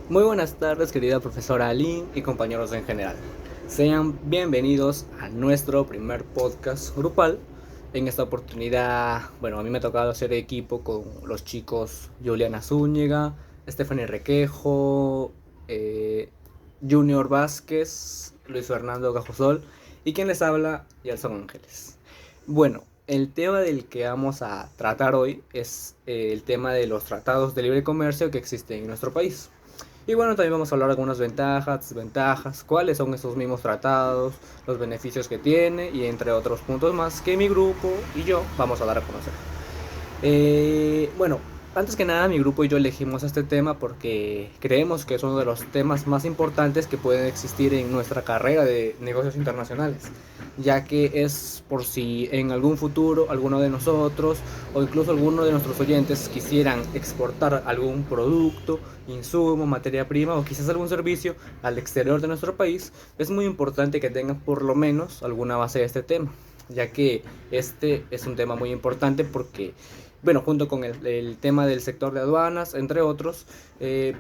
Muy buenas tardes, querida profesora Aline y compañeros en general. Sean bienvenidos a nuestro primer podcast grupal. En esta oportunidad, a mí me ha tocado hacer equipo con los chicos Juliana Zúñiga, Stephanie Requejo, Junior Vázquez, Luis Fernando Gajosol y quien les habla, Yalson Ángeles. Bueno, el tema del que vamos a tratar hoy es el tema de los tratados de libre comercio que existen en nuestro país. Y bueno, también vamos a hablar de algunas ventajas, desventajas, cuáles son esos mismos tratados, los beneficios que tiene y entre otros puntos más que mi grupo y yo vamos a dar a conocer. Bueno, antes que nada mi grupo y yo elegimos este tema porque creemos que es uno de los temas más importantes que pueden existir en nuestra carrera de negocios internacionales, ya que es por si en algún futuro alguno de nosotros o incluso alguno de nuestros oyentes quisieran exportar algún producto, insumo, materia prima o quizás algún servicio al exterior de nuestro país, es muy importante que tengan por lo menos alguna base de este tema, ya que este es un tema muy importante porque junto con el tema del sector de aduanas, entre otros,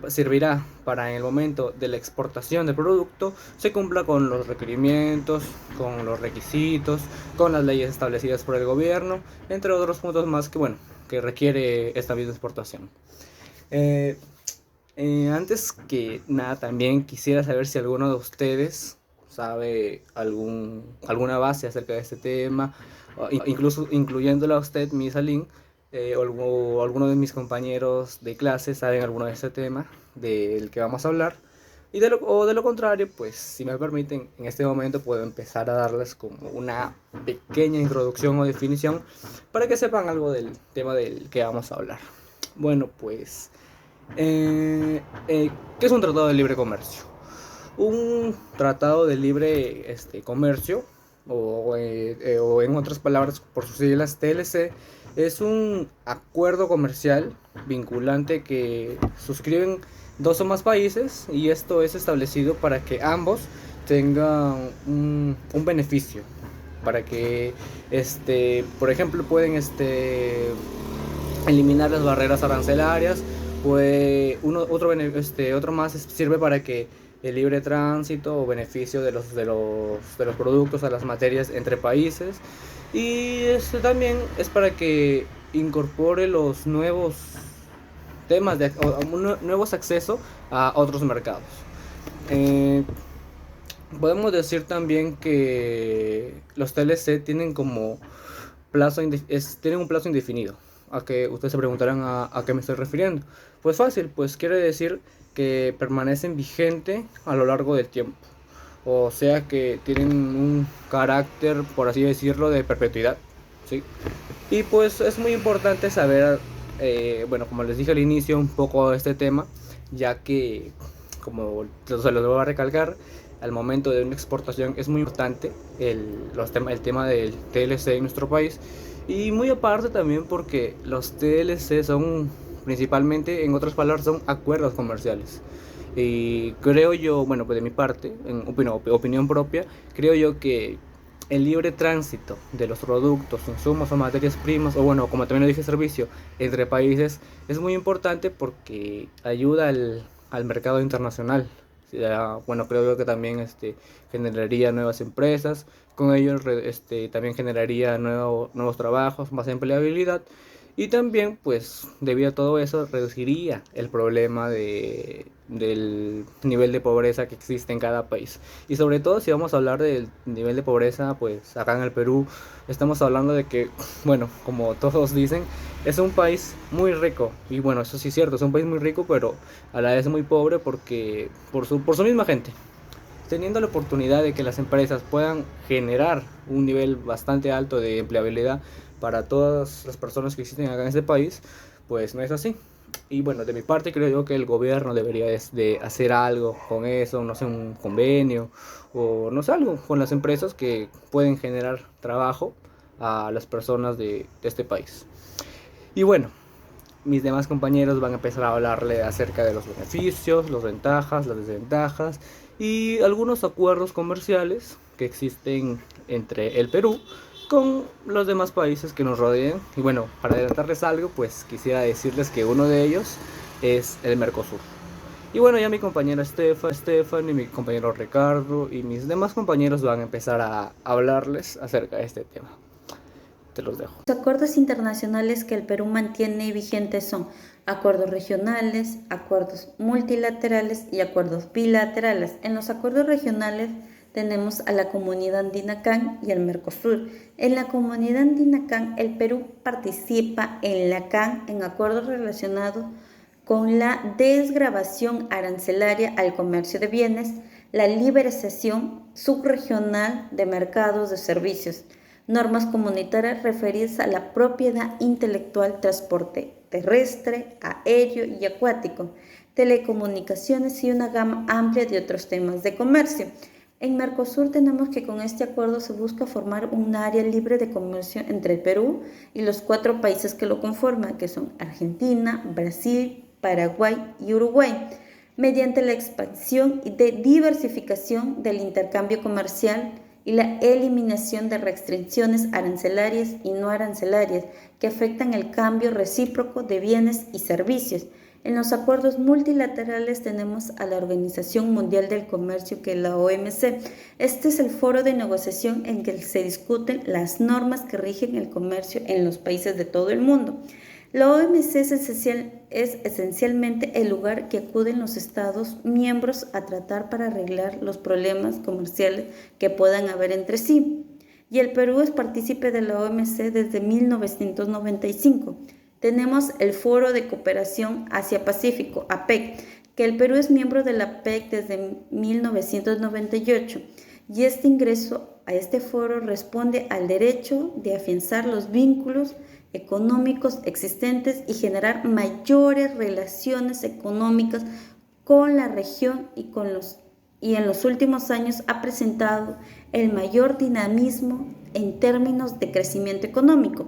servirá para en el momento de la exportación del producto se cumpla con los requerimientos, con los requisitos, con las leyes establecidas por el gobierno, entre otros puntos más que requiere esta misma exportación. Eh, Antes que nada, también quisiera saber si alguno de ustedes sabe alguna base acerca de este tema, incluso incluyéndola a usted, Miss Aline, o alguno de mis compañeros de clase saben alguno de este tema del que vamos a hablar. Y de lo contrario, pues si me permiten, en este momento puedo empezar a darles como una pequeña introducción o definición para que sepan algo del tema del que vamos a hablar. Bueno, pues ¿qué es un tratado de libre comercio? Un tratado de libre comercio, o en otras palabras, por sus siglas TLC, es un acuerdo comercial vinculante que suscriben dos o más países y esto es establecido para que ambos tengan un beneficio, para que, por ejemplo, pueden eliminar las barreras arancelarias. Pues otro más sirve para que el libre tránsito o beneficio de los productos a las materias entre países, y este también es para que incorpore los nuevos temas nuevos accesos a otros mercados. Eh, Podemos decir también que los TLC tienen como tienen un plazo indefinido. A que ustedes se preguntarán a qué me estoy refiriendo. Pues fácil, pues quiere decir que permanecen vigentes a lo largo del tiempo. O sea que tienen un carácter, por así decirlo, de perpetuidad, ¿sí? Y pues es muy importante saber, como les dije al inicio, un poco de este tema, ya que, como se los voy a recalcar, al momento de una exportación es muy importante el tema del TLC en nuestro país. Y muy aparte también porque los TLC son principalmente, en otras palabras, son acuerdos comerciales. Y creo yo, pues de mi parte, en opinión propia, creo yo que el libre tránsito de los productos, insumos o materias primas, o como también lo dije, servicio, entre países, es muy importante porque ayuda al mercado internacional. Creo yo que también generaría nuevas empresas, con ello también generaría nuevos trabajos, más empleabilidad, y también pues debido a todo eso reduciría el problema del nivel de pobreza que existe en cada país. Y sobre todo si vamos a hablar del nivel de pobreza, pues acá en el Perú estamos hablando de que, como todos dicen, es un país muy rico. Y eso sí es cierto, es un país muy rico, pero a la vez muy pobre porque por su misma gente. Teniendo la oportunidad de que las empresas puedan generar un nivel bastante alto de empleabilidad para todas las personas que existen acá en este país, pues no es así. Y de mi parte creo yo que el gobierno debería de hacer algo con eso, no sé, un convenio o no sé, algo con las empresas que pueden generar trabajo a las personas de este país. Y mis demás compañeros van a empezar a hablarle acerca de los beneficios, las ventajas, las desventajas y algunos acuerdos comerciales que existen entre el Perú con los demás países que nos rodean. Y para adelantarles algo, pues quisiera decirles que uno de ellos es el Mercosur. Y bueno, ya mi compañera Stefan y mi compañero Ricardo y mis demás compañeros van a empezar a hablarles acerca de este tema. Te los dejo. Los acuerdos internacionales que el Perú mantiene vigentes son acuerdos regionales, acuerdos multilaterales y acuerdos bilaterales. En los acuerdos regionales tenemos a la Comunidad Andina CAN y al Mercosur. En la Comunidad Andina CAN, el Perú participa en la CAN en acuerdos relacionados con la desgravación arancelaria al comercio de bienes, la liberalización subregional de mercados de servicios, normas comunitarias referidas a la propiedad intelectual, transporte terrestre, aéreo y acuático, telecomunicaciones y una gama amplia de otros temas de comercio. En Mercosur tenemos que con este acuerdo se busca formar un área libre de comercio entre el Perú y los 4 países que lo conforman, que son Argentina, Brasil, Paraguay y Uruguay, mediante la expansión y de diversificación del intercambio comercial y la eliminación de restricciones arancelarias y no arancelarias que afectan el cambio recíproco de bienes y servicios. En los acuerdos multilaterales tenemos a la Organización Mundial del Comercio, que es la OMC. Este es el foro de negociación en que se discuten las normas que rigen el comercio en los países de todo el mundo. La OMC es esencialmente el lugar que acuden los Estados miembros a tratar para arreglar los problemas comerciales que puedan haber entre sí. Y el Perú es partícipe de la OMC desde 1995. Tenemos el Foro de Cooperación Asia-Pacífico, APEC, que el Perú es miembro de la APEC desde 1998. Y este ingreso a este foro responde al derecho de afianzar los vínculos económicos existentes y generar mayores relaciones económicas con la región y en los últimos años ha presentado el mayor dinamismo en términos de crecimiento económico.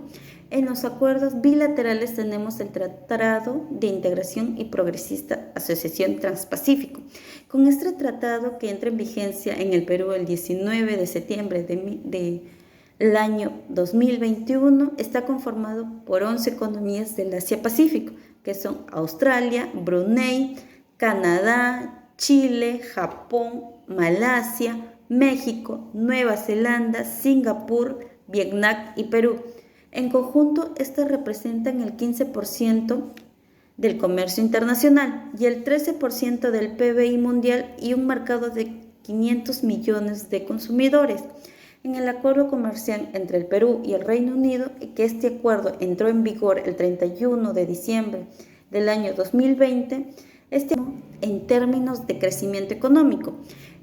En los acuerdos bilaterales tenemos el Tratado de Integración y Progresista Asociación Transpacífico. Con este tratado, que entra en vigencia en el Perú el 19 de septiembre del año 2021, está conformado por 11 economías del Asia-Pacífico, que son Australia, Brunei, Canadá, Chile, Japón, Malasia, México, Nueva Zelanda, Singapur, Vietnam y Perú. En conjunto, estos representan el 15% del comercio internacional y el 13% del PBI mundial y un mercado de 500 millones de consumidores. En el acuerdo comercial entre el Perú y el Reino Unido, que este acuerdo entró en vigor el 31 de diciembre del año 2020, en términos de crecimiento económico.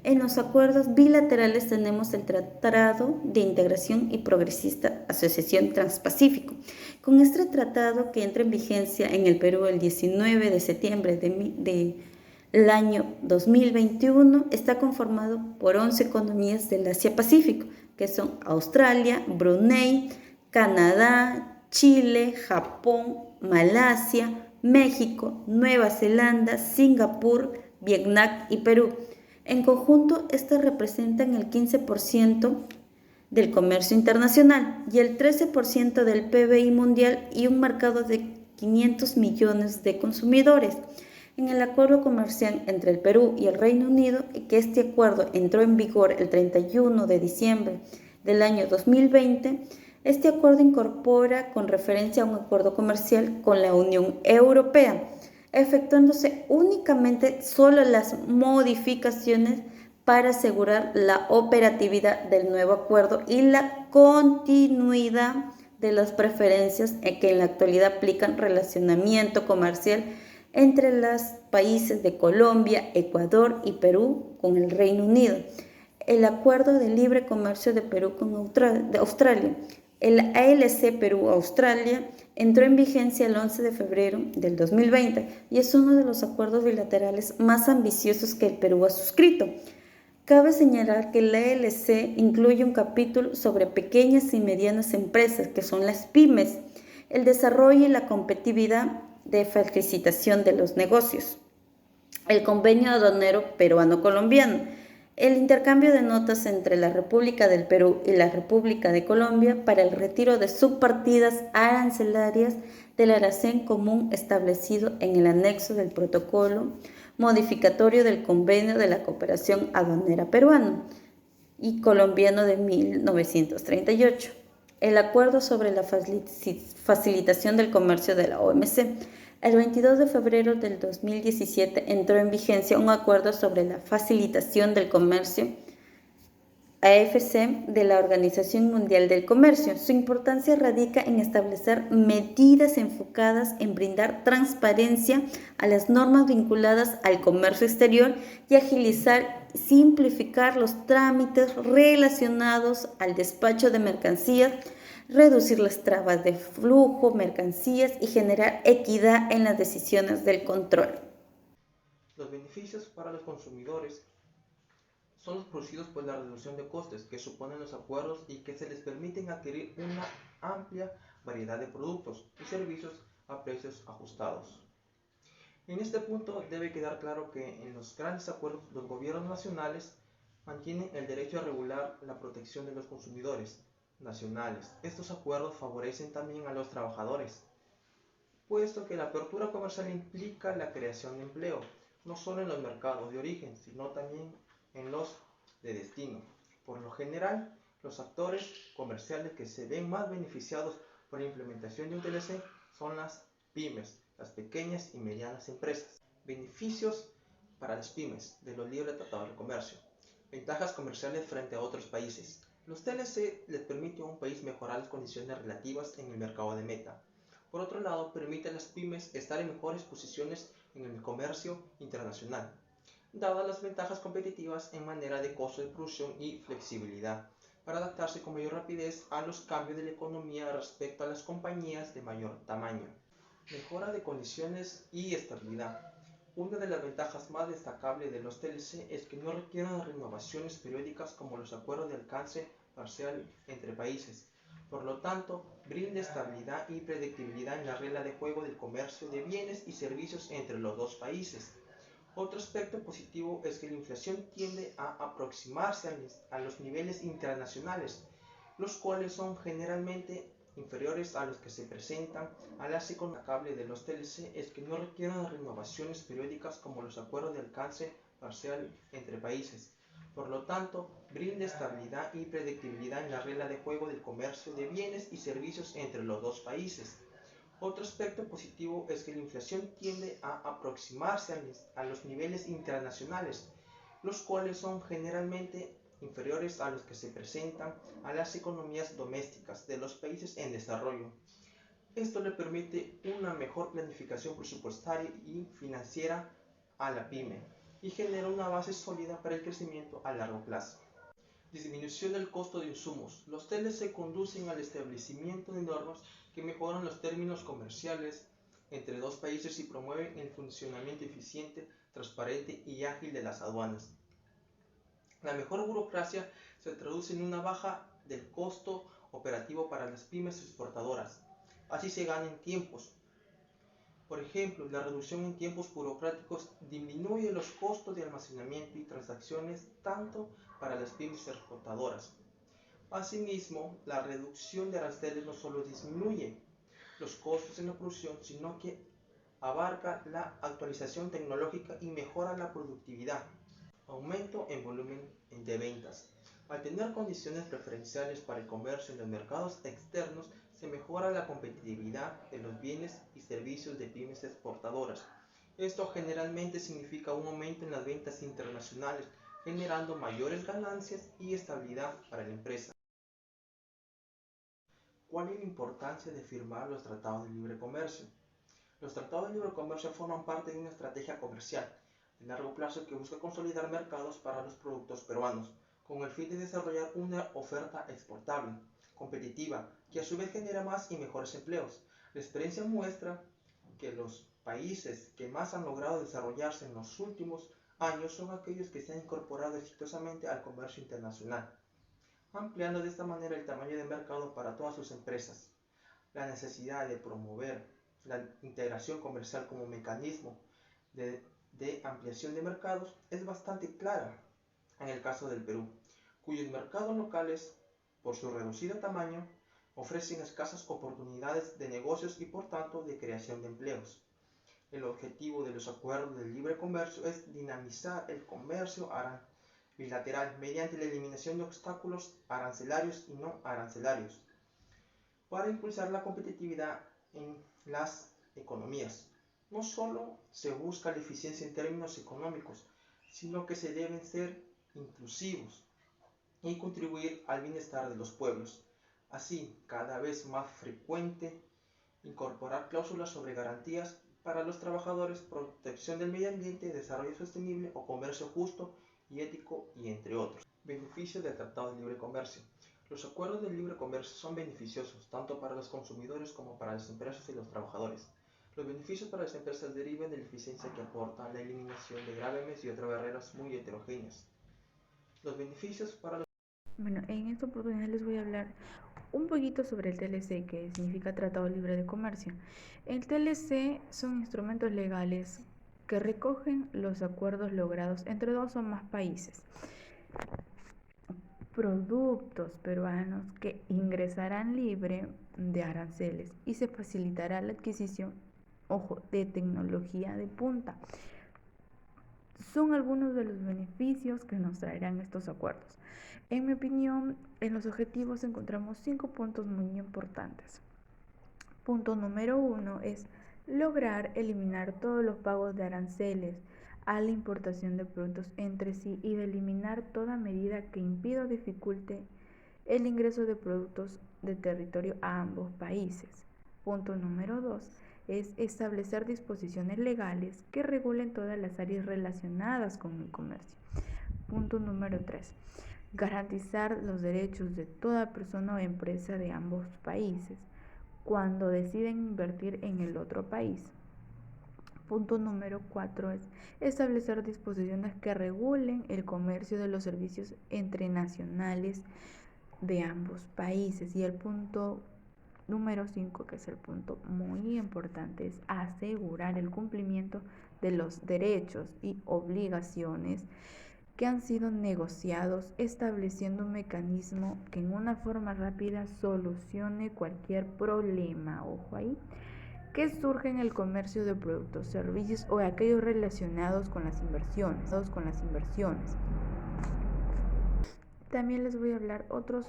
En los acuerdos bilaterales tenemos el Tratado de Integración y Progresista Asociación Transpacífico. Con este tratado, que entra en vigencia en el Perú el 19 de septiembre del año 2021, está conformado por 11 economías del Asia-Pacífico, que son Australia, Brunei, Canadá, Chile, Japón, Malasia, México, Nueva Zelanda, Singapur, Vietnam y Perú. En conjunto, estos representan el 15% del comercio internacional y el 13% del PBI mundial y un mercado de 500 millones de consumidores. En el acuerdo comercial entre el Perú y el Reino Unido, que este acuerdo entró en vigor el 31 de diciembre del año 2020, este acuerdo incorpora con referencia a un acuerdo comercial con la Unión Europea, efectuándose únicamente solo las modificaciones para asegurar la operatividad del nuevo acuerdo y la continuidad de las preferencias que en la actualidad aplican relacionamiento comercial entre los países de Colombia, Ecuador y Perú con el Reino Unido. El Acuerdo de Libre Comercio de Perú con Australia. El ALC Perú-Australia entró en vigencia el 11 de febrero del 2020 y es uno de los acuerdos bilaterales más ambiciosos que el Perú ha suscrito. Cabe señalar que el ALC incluye un capítulo sobre pequeñas y medianas empresas, que son las pymes, el desarrollo y la competitividad de facilitación de los negocios, el convenio aduanero peruano-colombiano, El intercambio de notas entre la República del Perú y la República de Colombia para el retiro de subpartidas arancelarias del arancel común establecido en el anexo del protocolo modificatorio del Convenio de la Cooperación Aduanera Peruano y Colombiano de 1938, el Acuerdo sobre la Facilitación del Comercio de la OMC. El 22 de febrero del 2017 entró en vigencia un acuerdo sobre la facilitación del comercio AFC de la Organización Mundial del Comercio. Su importancia radica en establecer medidas enfocadas en brindar transparencia a las normas vinculadas al comercio exterior y agilizar y simplificar los trámites relacionados al despacho de mercancías, reducir las trabas de flujo, mercancías y generar equidad en las decisiones del control. Los beneficios para los consumidores son los producidos por la reducción de costes que suponen los acuerdos y que se les permiten adquirir una amplia variedad de productos y servicios a precios ajustados. En este punto debe quedar claro que en los grandes acuerdos los gobiernos nacionales mantienen el derecho a regular la protección de los consumidores nacionales. Estos acuerdos favorecen también a los trabajadores, puesto que la apertura comercial implica la creación de empleo, no solo en los mercados de origen, sino también en los de destino. Por lo general, los actores comerciales que se ven más beneficiados por la implementación de un TLC son las pymes, las pequeñas y medianas empresas. Beneficios para las pymes de los libres tratados de comercio. Ventajas comerciales frente a otros países. Los TLC les permiten a un país mejorar las condiciones relativas en el mercado de meta. Por otro lado, permite a las pymes estar en mejores posiciones en el comercio internacional, dadas las ventajas competitivas en manera de costo de producción y flexibilidad, para adaptarse con mayor rapidez a los cambios de la economía respecto a las compañías de mayor tamaño. Mejora de condiciones y estabilidad. Una de las ventajas más destacables de los TLC es que no requieren renovaciones periódicas como los acuerdos de alcance parcial entre países. Por lo tanto, brinda estabilidad y predictibilidad en la regla de juego del comercio de bienes y servicios entre los dos países. Otro aspecto positivo es que la inflación tiende a aproximarse a los niveles internacionales, los cuales son generalmente inferiores a los que se presentan a la destacable de los TLC es que no requieren renovaciones periódicas como los acuerdos de alcance parcial entre países. Por lo tanto, brinda estabilidad y predictibilidad en la regla de juego del comercio de bienes y servicios entre los dos países. Otro aspecto positivo es que la inflación tiende a aproximarse a los niveles internacionales, los cuales son generalmente inferiores a los que se presentan a las economías domésticas de los países en desarrollo. Esto le permite una mejor planificación presupuestaria y financiera a la pyme y genera una base sólida para el crecimiento a largo plazo. Disminución del costo de insumos. Los TLC conducen al establecimiento de normas que mejoran los términos comerciales entre dos países y promueven el funcionamiento eficiente, transparente y ágil de las aduanas. La mejor burocracia se traduce en una baja del costo operativo para las pymes exportadoras. Así se ganan tiempos. Por ejemplo, la reducción en tiempos burocráticos disminuye los costos de almacenamiento y transacciones tanto para las pymes exportadoras. Asimismo, la reducción de aranceles no solo disminuye los costos en la producción, sino que abarca la actualización tecnológica y mejora la productividad. Aumento en volumen de ventas. Al tener condiciones preferenciales para el comercio en los mercados externos, se mejora la competitividad de los bienes y servicios de pymes exportadoras. Esto generalmente significa un aumento en las ventas internacionales, generando mayores ganancias y estabilidad para la empresa. ¿Cuál es la importancia de firmar los tratados de libre comercio? Los tratados de libre comercio forman parte de una estrategia comercial de largo plazo que busca consolidar mercados para los productos peruanos, con el fin de desarrollar una oferta exportable, competitiva, que a su vez genera más y mejores empleos. La experiencia muestra que los países que más han logrado desarrollarse en los últimos años son aquellos que se han incorporado exitosamente al comercio internacional, ampliando de esta manera el tamaño de mercado para todas sus empresas. La necesidad de promover la integración comercial como mecanismo de ampliación de mercados es bastante clara. en el caso del Perú, cuyos mercados locales, por su reducido tamaño, ofrecen escasas oportunidades de negocios y por tanto de creación de empleos. El objetivo de los acuerdos de libre comercio es dinamizar el comercio bilateral mediante la eliminación de obstáculos arancelarios y no arancelarios para impulsar la competitividad en las economías. No solo se busca la eficiencia en términos económicos, sino que se deben ser inclusivos y contribuir al bienestar de los pueblos. Así, cada vez más frecuente incorporar cláusulas sobre garantías para los trabajadores, protección del medio ambiente, desarrollo sostenible o comercio justo y ético, y entre otros. Beneficios del Tratado de Libre Comercio. Los acuerdos de libre comercio son beneficiosos tanto para los consumidores como para las empresas y los trabajadores. Los beneficios para las empresas derivan de la eficiencia que aporta la eliminación de gravámenes y otras barreras muy heterogéneas. Los beneficios para los... Bueno, en esta oportunidad les voy a hablar un poquito sobre el TLC, que significa Tratado Libre de Comercio. El TLC son instrumentos legales que recogen los acuerdos logrados entre dos o más países. Productos peruanos que ingresarán libre de aranceles y se facilitará la adquisición, de tecnología de punta. Son algunos de los beneficios que nos traerán estos acuerdos. En mi opinión, en los objetivos encontramos 5 puntos muy importantes. Punto número 1 es lograr eliminar todos los pagos de aranceles a la importación de productos entre sí y de eliminar toda medida que impida o dificulte el ingreso de productos de territorio a ambos países. Punto número 2 es establecer disposiciones legales que regulen todas las áreas relacionadas con el comercio. Punto número 3. Garantizar los derechos de toda persona o empresa de ambos países cuando deciden invertir en el otro país. Punto número 4 es establecer disposiciones que regulen el comercio de los servicios entre nacionales de ambos países. Y el punto número 5, que es el punto muy importante, es asegurar el cumplimiento de los derechos y obligaciones que han sido negociados, estableciendo un mecanismo que en una forma rápida solucione cualquier problema, ojo ahí, que surge en el comercio de productos, servicios o aquellos relacionados con las inversiones. También les voy a hablar otros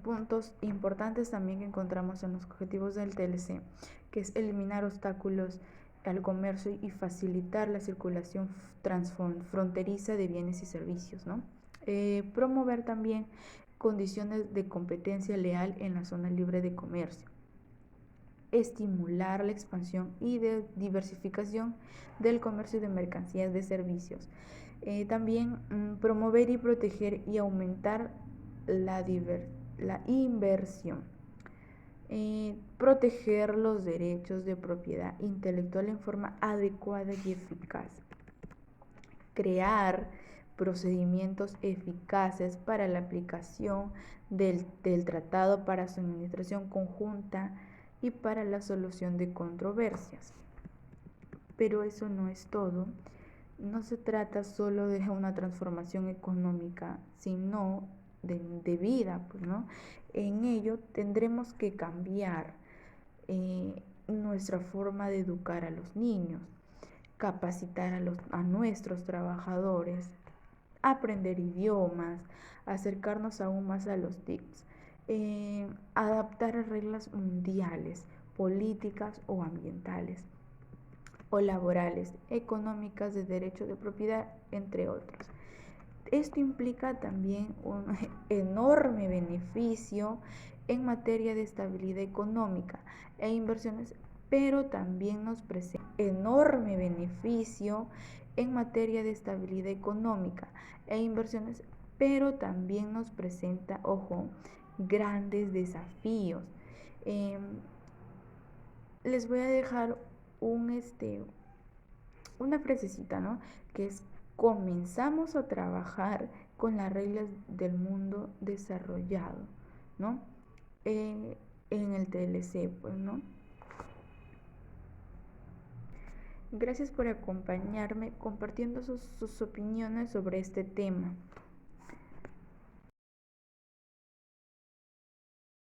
puntos importantes también que encontramos en los objetivos del TLC, que es eliminar obstáculos al comercio y facilitar la circulación transfronteriza de bienes y servicios, ¿no? Promover también condiciones de competencia leal en la zona libre de comercio. Estimular la expansión y de diversificación del comercio de mercancías de servicios. También promover y proteger y aumentar la inversión. Proteger los derechos de propiedad intelectual en forma adecuada y eficaz. Crear procedimientos eficaces para la aplicación del tratado para su administración conjunta y para la solución de controversias. Pero eso no es todo. No se trata solo de una transformación económica, sino de vida, pues, ¿no? En ello tendremos que cambiar nuestra forma de educar a los niños, capacitar a nuestros trabajadores, aprender idiomas, acercarnos aún más a los TICs, adaptar a reglas mundiales, políticas o ambientales, o laborales, económicas, de derecho de propiedad, entre otros. Esto implica también un enorme beneficio en materia de estabilidad económica e inversiones, pero también nos presenta grandes desafíos. Les voy a dejar una frasecita, ¿no? Que es: comenzamos a trabajar con las reglas del mundo desarrollado, ¿no? En el TLC, pues, ¿no? Gracias por acompañarme compartiendo sus opiniones sobre este tema.